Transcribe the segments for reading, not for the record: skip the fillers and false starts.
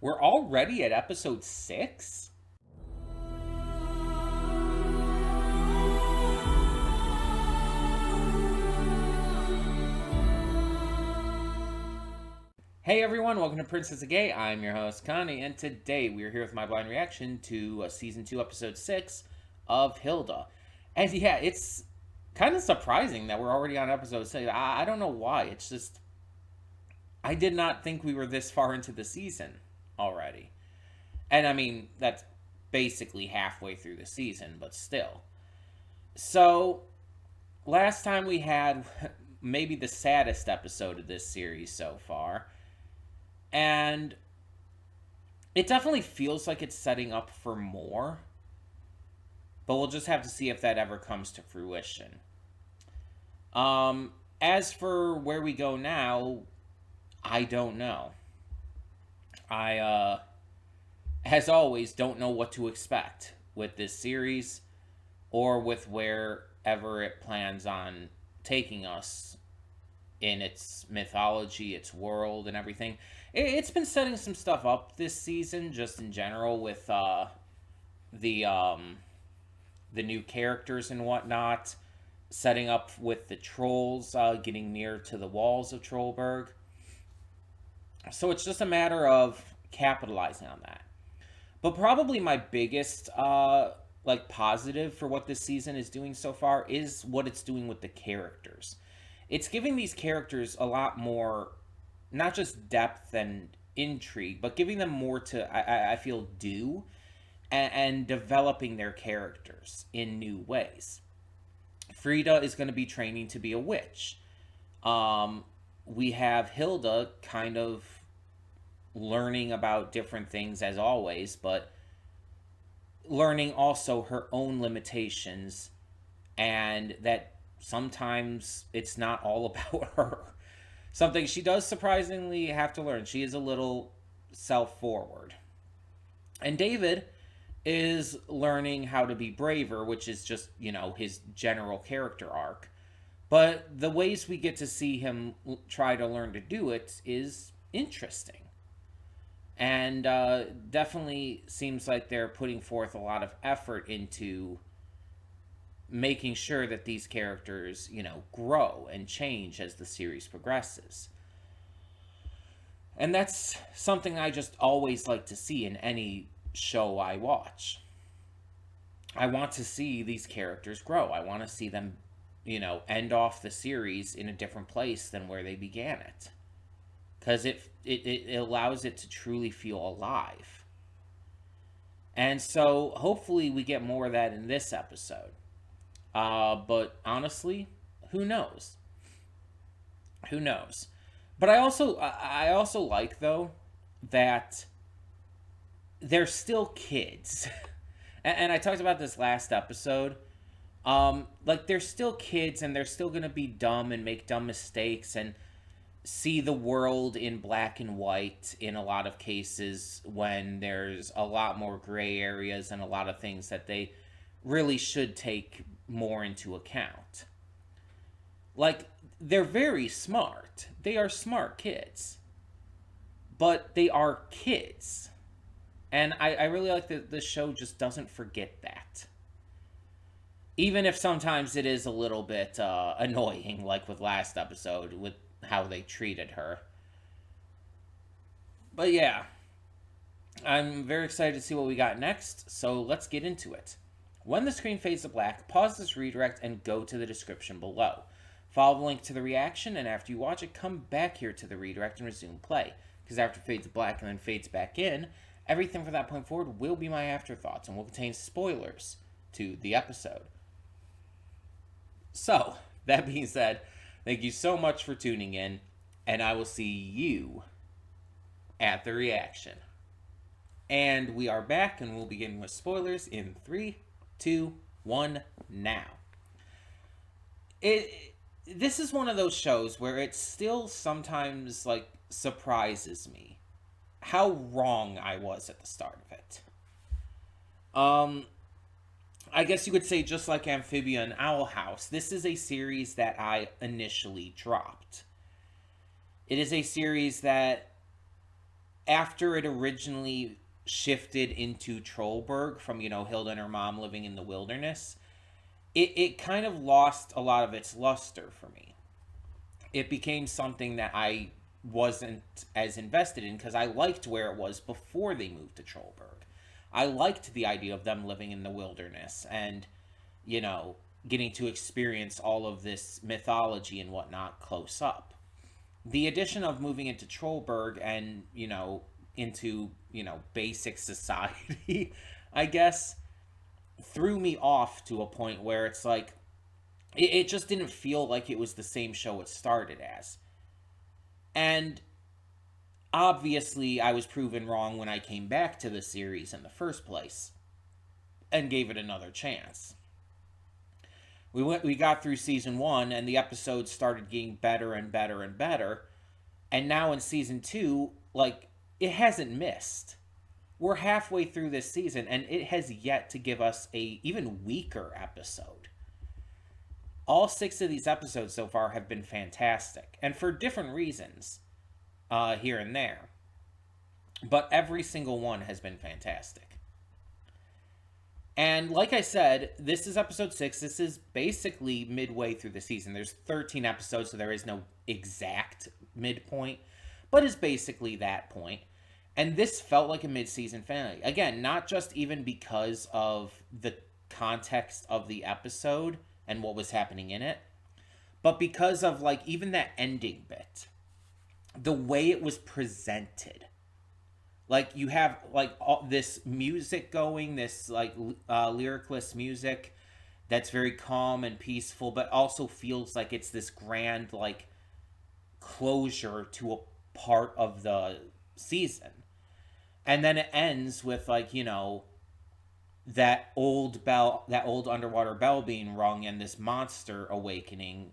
We're already at episode 6? Hey everyone, welcome to Princess of Gay. I'm your host, Connie, and today we are here with my blind reaction to Season 2, Episode 6 of Hilda. And yeah, it's kind of surprising that we're already on Episode 6. I don't know why. It's just, I did not think we were this far into the season already. And I mean, that's basically halfway through the season, but still. So, last time we had maybe the saddest episode of this series so far. And it definitely feels like it's setting up for more. But we'll just have to see if that ever comes to fruition. As for where we go now, I don't know. I, as always, don't know what to expect with this series or with wherever it plans on taking us in its mythology, its world, and everything. It's been setting some stuff up this season, just in general, with the new characters and whatnot, setting up with the trolls getting near to the walls of Trollberg. So it's just a matter of capitalizing on that. But probably my biggest positive for what this season is doing so far is what it's doing with the characters. It's giving these characters a lot more, not just depth and intrigue, but giving them more to, I feel, do, and developing their characters in new ways. Frida is going to be training to be a witch. We have Hilda kind of learning about different things as always, but learning also her own limitations, and that sometimes it's not all about her. Something she does surprisingly have to learn. She is a little self-forward. And David is learning how to be braver, which is just, his general character arc. But the ways we get to see him try to learn to do it is interesting. And definitely seems like they're putting forth a lot of effort into making sure that these characters, grow and change as the series progresses. And that's something I just always like to see in any show I watch. I want to see these characters grow. I want to see them, end off the series in a different place than where they began it. Because it allows it to truly feel alive. And so, hopefully we get more of that in this episode. But honestly, who knows? Who knows? But I also like, though, that they're still kids. And I talked about this last episode. They're still kids, and they're still going to be dumb and make dumb mistakes and see the world in black and white in a lot of cases, when there's a lot more gray areas and a lot of things that they really should take more into account. They're very smart. They are smart kids. But they are kids. And I really like that the show just doesn't forget that. Even if sometimes it is a little bit annoying, like with last episode, with how they treated her. But yeah, I'm very excited to see what we got next, so let's get into it. When the screen fades to black, pause this redirect and go to the description below. Follow the link to the reaction, and after you watch it, come back here to the redirect and resume play. Because after it fades to black and then fades back in, everything from that point forward will be my afterthoughts and will contain spoilers to the episode. So, that being said, thank you so much for tuning in, and I will see you at the reaction. And we are back, and we'll begin with spoilers in 3, 2, 1, now. This is one of those shows where it still sometimes, surprises me how wrong I was at the start of it. I guess you could say, just like Amphibia and Owl House, this is a series that I initially dropped. It is a series that after it originally shifted into Trollberg from, Hilda and her mom living in the wilderness, it kind of lost a lot of its luster for me. It became something that I wasn't as invested in because I liked where it was before they moved to Trollberg. I liked the idea of them living in the wilderness and, you know, getting to experience all of this mythology and whatnot close up. The addition of moving into Trollberg and, into, basic society, I guess, threw me off to a point where it's like, it just didn't feel like it was the same show it started as. And obviously, I was proven wrong when I came back to the series in the first place and gave it another chance. We got through season 1 and the episodes started getting better and better and better. And now in season 2, like, it hasn't missed. We're halfway through this season and it has yet to give us a even weaker episode. All 6 of these episodes so far have been fantastic, and for different reasons, here and there. But every single one has been fantastic. And like I said, this is episode 6. This is basically midway through the season. There's 13 episodes, so there is no exact midpoint, but it's basically that point. And this felt like a mid-season finale. Again, not just even because of the context of the episode and what was happening in it, but because of, like, even that ending bit. The way it was presented. Like, you have, like, all this music going, this, like, lyricless music that's very calm and peaceful, but also feels like it's this grand, like, closure to a part of the season. And then it ends with, like, that old bell, that old underwater bell being rung and this monster awakening,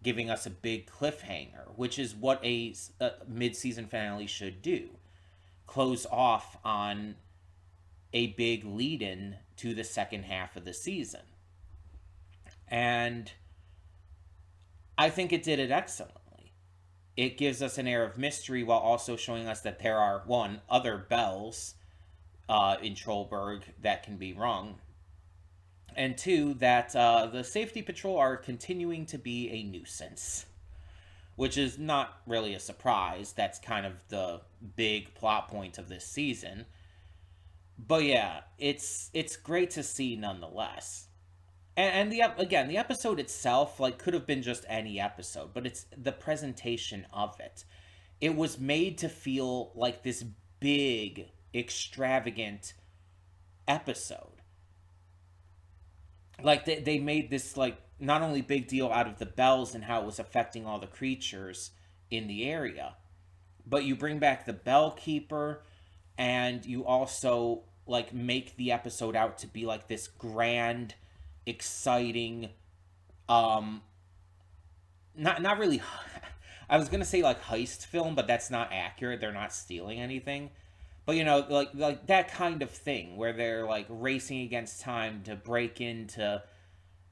giving us a big cliffhanger, which is what a mid-season finale should do. Close off on a big lead-in to the second half of the season. And I think it did it excellently. It gives us an air of mystery while also showing us that there are, one, other bells in Trollberg that can be rung, and two, that the safety patrol are continuing to be a nuisance, which is not really a surprise. That's kind of the big plot point of this season. But yeah, it's great to see nonetheless. And the episode itself, like, could have been just any episode, but it's the presentation of it. It was made to feel like this big, extravagant episode. Like, they made this, like, not only big deal out of the bells and how it was affecting all the creatures in the area, but you bring back the bell keeper, and you also, like, make the episode out to be like this grand, exciting, not really, I was gonna say, like, heist film, but that's not accurate. They're not stealing anything, but like that kind of thing where they're, like, racing against time to break into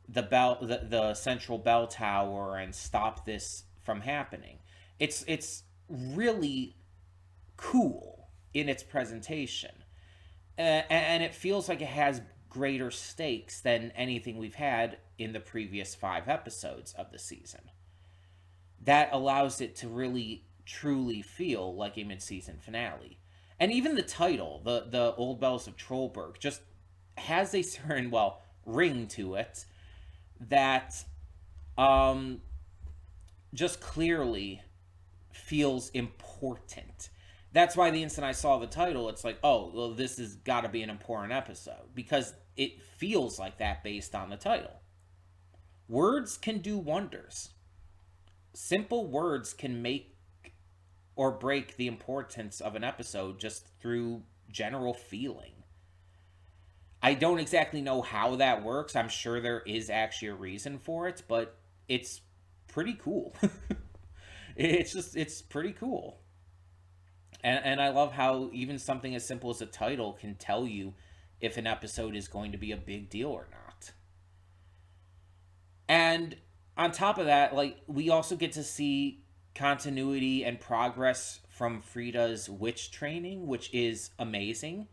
the central bell tower and stop this from happening. It's really cool in its presentation, and it feels like it has greater stakes than anything we've had in the previous 5 episodes of the season. That allows it to really truly feel like a mid-season finale. And even the title, the Old Bells of Trollberg, just has a certain, well, ring to it that just clearly feels important. That's why the instant I saw the title, it's like, oh, well, this has got to be an important episode, because it feels like that based on the title. Words can do wonders. Simple words can make or break the importance of an episode just through general feeling. I don't exactly know how that works. I'm sure there is actually a reason for it, but it's pretty cool. It's pretty cool. And I love how even something as simple as a title can tell you if an episode is going to be a big deal or not. And on top of that, like, we also get to see continuity and progress from Frida's witch training, which is amazing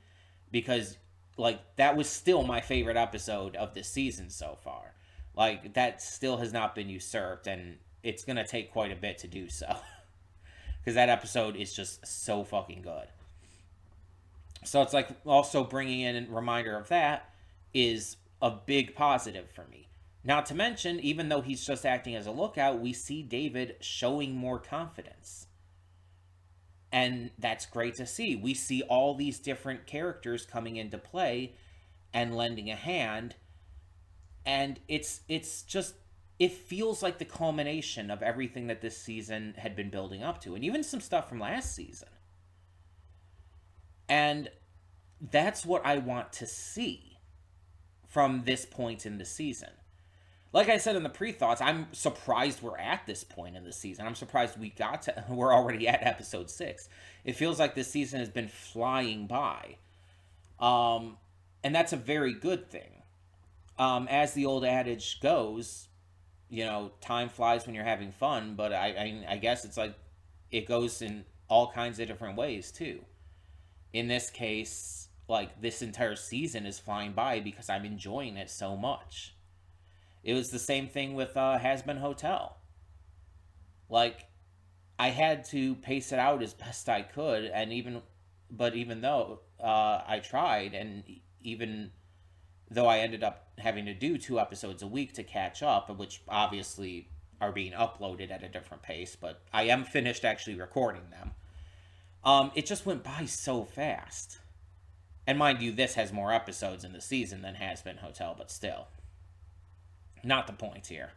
because, like, that was still my favorite episode of this season so far. Like, that still has not been usurped, and it's going to take quite a bit to do so. Because that episode is just so fucking good. So it's like also bringing in a reminder of that is a big positive for me. Not to mention, even though he's just acting as a lookout, we see David showing more confidence. And that's great to see. We see all these different characters coming into play and lending a hand. And it's just, it feels like the culmination of everything that this season had been building up to. And even some stuff from last season. And that's what I want to see from this point in the season. Like I said in the pre-thoughts, I'm surprised we're at this point in the season. I'm surprised we're already at episode 6. It feels like this season has been flying by. And that's a very good thing. As the old adage goes, time flies when you're having fun, but I guess it's like it goes in all kinds of different ways too. In this case, like, this entire season is flying by because I'm enjoying it so much. It was the same thing with Has Been Hotel. Like, I had to pace it out as best I could, and even though I tried, and even though I ended up having to do 2 episodes a week to catch up, which obviously are being uploaded at a different pace, but I am finished actually recording them. It just went by so fast. And mind you, this has more episodes in the season than Has Been Hotel, but still. Not the point here.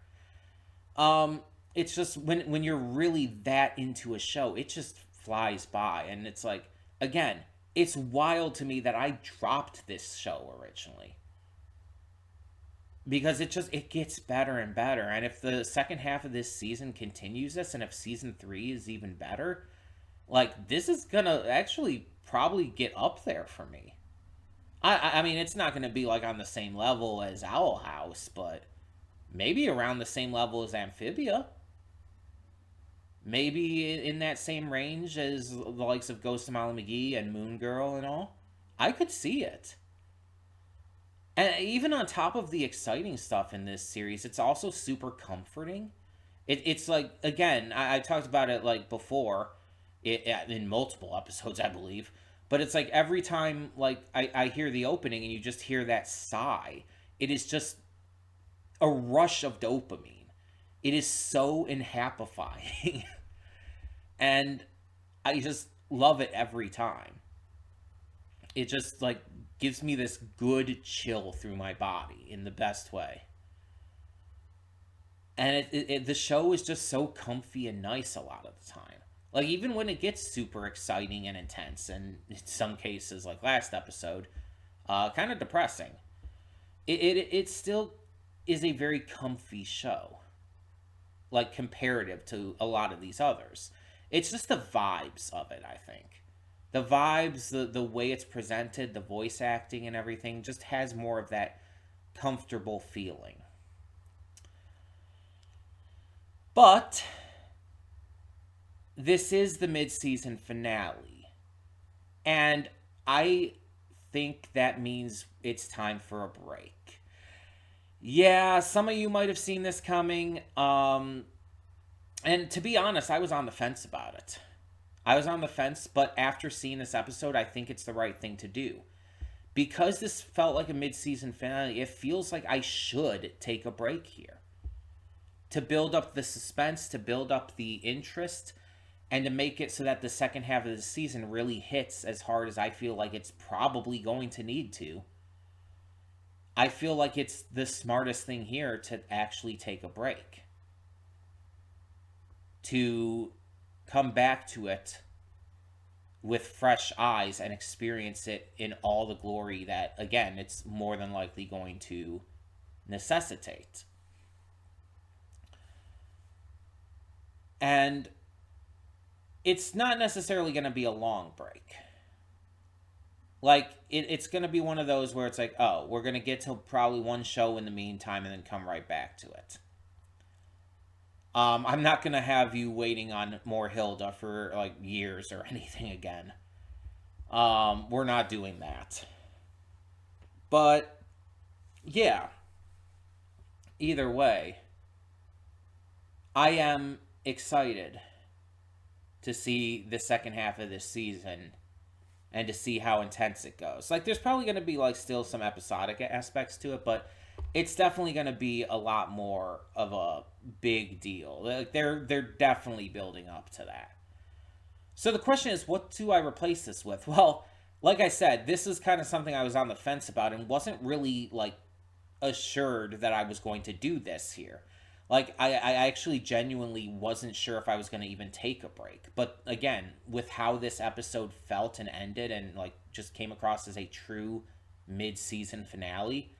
It's just when you're really that into a show, it just flies by. And it's like, again, it's wild to me that I dropped this show originally. Because it gets better and better. And if the second half of this season continues this, and if season 3 is even better, like, this is gonna actually probably get up there for me. I mean, it's not gonna be like on the same level as Owl House, but maybe around the same level as Amphibia. Maybe in that same range as the likes of Ghost of Molly McGee and Moon Girl and all. I could see it. And even on top of the exciting stuff in this series, it's also super comforting. It's like, again, I talked about it like before, in multiple episodes, I believe. But it's like every time like I hear the opening and you just hear that sigh, it is just a rush of dopamine. It is so enhappifying. And I just love it every time. It just like gives me this good chill through my body in the best way. And the show is just so comfy and nice a lot of the time. Like, even when it gets super exciting and intense, and in some cases, like last episode, kind of depressing, it still is a very comfy show. Like, comparative to a lot of these others. It's just the vibes of it, I think. The vibes, the way it's presented, the voice acting and everything, just has more of that comfortable feeling. But this is the mid-season finale. And I think that means it's time for a break. Yeah, some of you might have seen this coming. And to be honest, I was on the fence about it. I was on the fence, but after seeing this episode, I think it's the right thing to do. Because this felt like a mid-season finale, it feels like I should take a break here. To build up the suspense, to build up the interest, and to make it so that the second half of the season really hits as hard as I feel like it's probably going to need to. I feel like it's the smartest thing here to actually take a break. To come back to it with fresh eyes and experience it in all the glory that, again, it's more than likely going to necessitate. And it's not necessarily going to be a long break. Like, it's going to be one of those where it's like, oh, we're going to get to probably one show in the meantime and then come right back to it. I'm not gonna have you waiting on more Hilda for like years or anything again. We're not doing that. But yeah, either way, I am excited to see the second half of this season and to see how intense it goes. Like, there's probably going to be like still some episodic aspects to it, but it's definitely going to be a lot more of a big deal. Like, they're definitely building up to that. So the question is, what do I replace this with? Well, like I said, this is kind of something I was on the fence about and wasn't really like assured that I was going to do this here. Like, I actually genuinely wasn't sure if I was going to even take a break. But again, with how this episode felt and ended and like just came across as a true mid-season finale,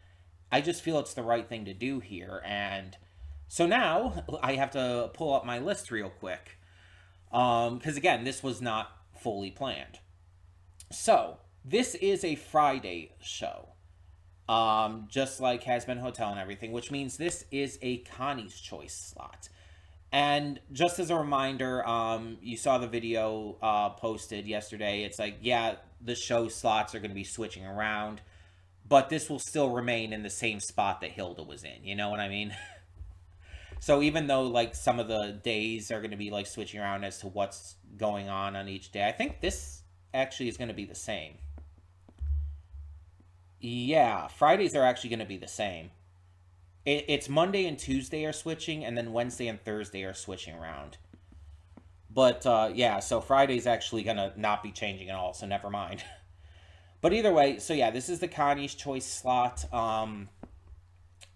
I just feel it's the right thing to do here. And so now I have to pull up my list real quick. Because again, this was not fully planned. So, this is a Friday show. Just like Has Been Hotel and everything, which means this is a Connie's Choice slot. And just as a reminder, you saw the video posted yesterday. It's like, yeah, the show slots are going to be switching around, but this will still remain in the same spot that Hilda was in. You know what I mean? So even though like some of the days are going to be like switching around as to what's going on each day, I think this actually is going to be the same. Yeah, Fridays are actually going to be the same. It's Monday and Tuesday are switching, and then Wednesday and Thursday are switching around. But yeah, so Friday's actually going to not be changing at all, so never mind. But either way, so yeah, this is the Connie's Choice slot.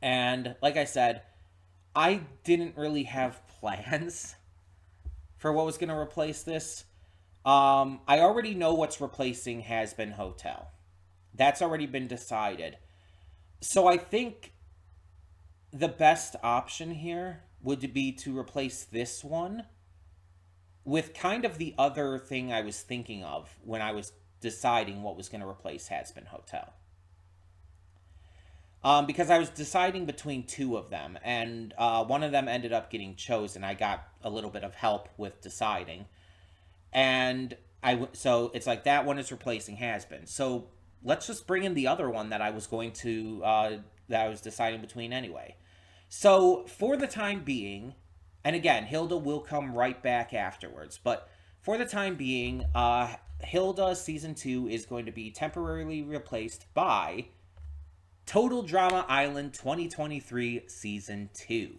And like I said, I didn't really have plans for what was going to replace this. I already know what's replacing Has Been Hotel. That's already been decided. So I think the best option here would be to replace this one with kind of the other thing I was thinking of when I was deciding what was going to replace Has Been Hotel. Because I was deciding between two of them, and one of them ended up getting chosen. I got a little bit of help with deciding. And so it's like that one is replacing Has Been. So let's just bring in the other one that I was going to that I was deciding between anyway. So for the time being, and again, Hilda will come right back afterwards, but for the time being, Hilda season 2 is going to be temporarily replaced by Total Drama Island 2023 season 2.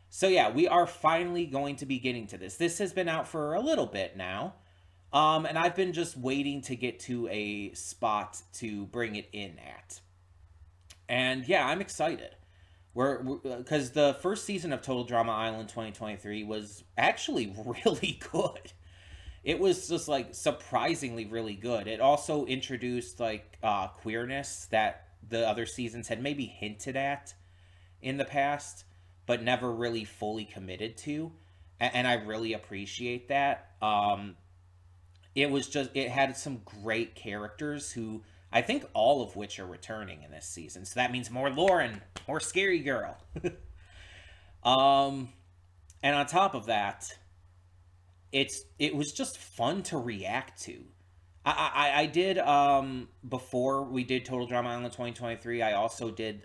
So yeah, we are finally going to be getting to this. This has been out for a little bit now. And I've been just waiting to get to a spot to bring it in at. And yeah, I'm excited. Because the first season of Total Drama Island 2023 was actually really good. It was just like surprisingly really good. It also introduced like queerness that the other seasons had maybe hinted at in the past, but never really fully committed to. And I really appreciate that. It had some great characters who I think all of which are returning in this season. So that means more Lauren, more Scary Girl. And on top of that, it was just fun to react to. I did before we did Total Drama Island 2023. I also did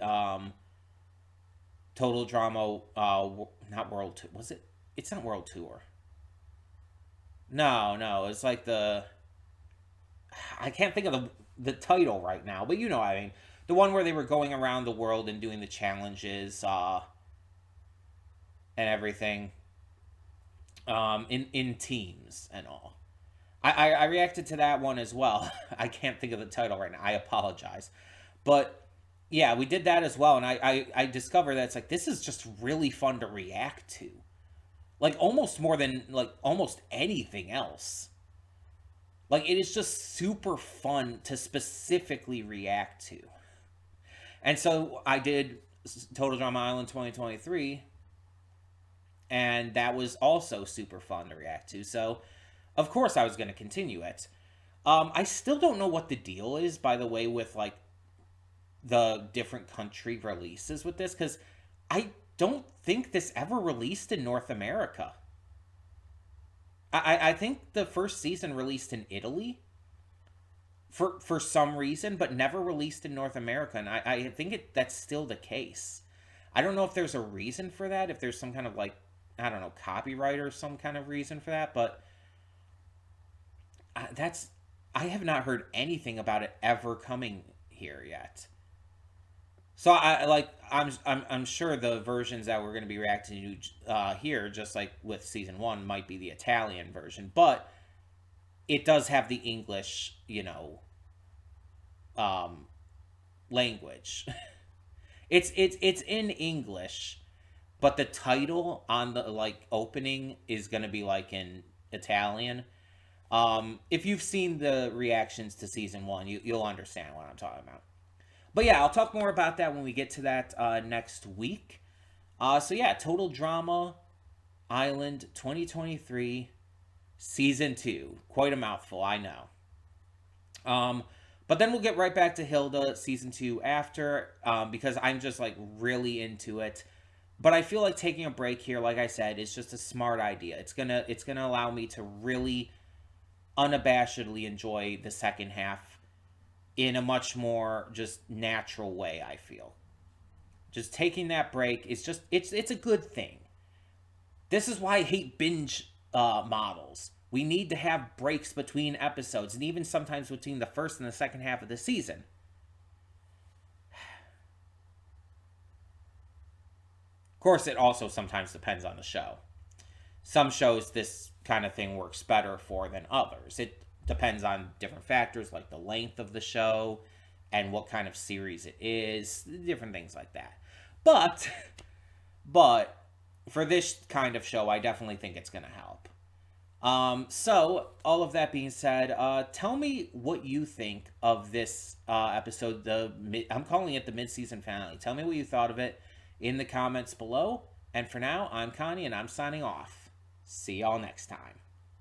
Total Drama not World Tour. Was it? It's not World Tour. No, it's like I can't think of the title right now, but you know what I mean. The one where they were going around the world and doing the challenges and everything in teams and all. I reacted to that one as well. I can't think of the title right now. I apologize. But yeah, we did that as well, and I discovered that it's like this is just really fun to react to. Like almost more than like almost anything else. Like it is just super fun to specifically react to. And so I did Total Drama Island 2023, and that was also super fun to react to. So of course I was going to continue it. I still don't know what the deal is, by the way, with like the different country releases with this, because I don't think this ever released in North America. I think the first season released in Italy for some reason, but never released in North America, and I think that's still the case. I don't know if there's a reason for that, if there's some kind of like, I don't know, copyright or some kind of reason for that, but that's I have not heard anything about it ever coming here yet. So I'm sure the versions that we're going to be reacting to here, just like with season one, might be the Italian version, but it does have the English, um, language. It's in English, but the title on the like opening is going to be like in Italian. If you've seen the reactions to season one, you'll understand what I'm talking about. But yeah, I'll talk more about that when we get to that next week. So yeah, Total Drama Island 2023 season 2. Quite a mouthful, I know. But then we'll get right back to Hilda season 2 after, because I'm just like really into it. But I feel like taking a break here, like I said, is just a smart idea. It's gonna allow me to really unabashedly enjoy the second half in a much more just natural way, I feel. Just taking that break is just it's a good thing. This is why I hate binge models. We need to have breaks between episodes, and even sometimes between the first and the second half of the season. Of course, it also sometimes depends on the show. Some shows this kind of thing works better for than others. It depends on different factors like the length of the show and what kind of series it is, different things like that. But but for this kind of show, I definitely think it's going to help. So all of that being said, tell me what you think of this episode. I'm calling it the mid-season finale. Tell me what you thought of it in the comments below. And for now, I'm Connie, and I'm signing off. See y'all next time.